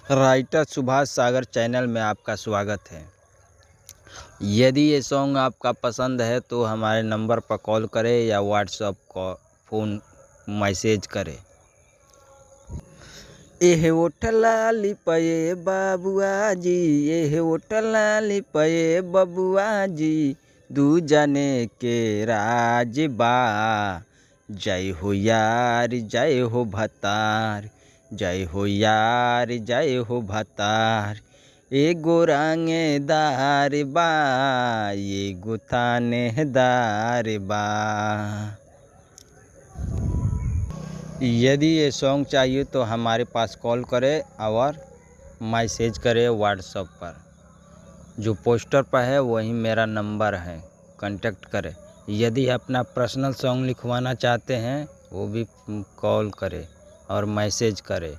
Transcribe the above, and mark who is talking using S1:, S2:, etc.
S1: Writer Subhash सागर channel में आपका स्वागत है। यदि ये सॉन्ग आपका पसंद है तो हमारे नंबर पर कॉल करें या व्हाट्सएप को फ़ोन मैसेज करें। एह ओठला लिपये बाबुआ जी, एह ओठला लिपये बबुआ जी, दू जाने के राज बा। जय हो यार जय हो भतार, जय हो यार जय हो भतार। एगो रंगदार बा, एगो थानेदार बा। यदि ये सॉन्ग चाहिए तो हमारे पास कॉल करें और मैसेज करें व्हाट्सएप पर। जो पोस्टर पर है वही मेरा नंबर है, कांटेक्ट करें। यदि अपना पर्सनल सॉन्ग लिखवाना चाहते हैं वो भी कॉल करें और मैसेज करें।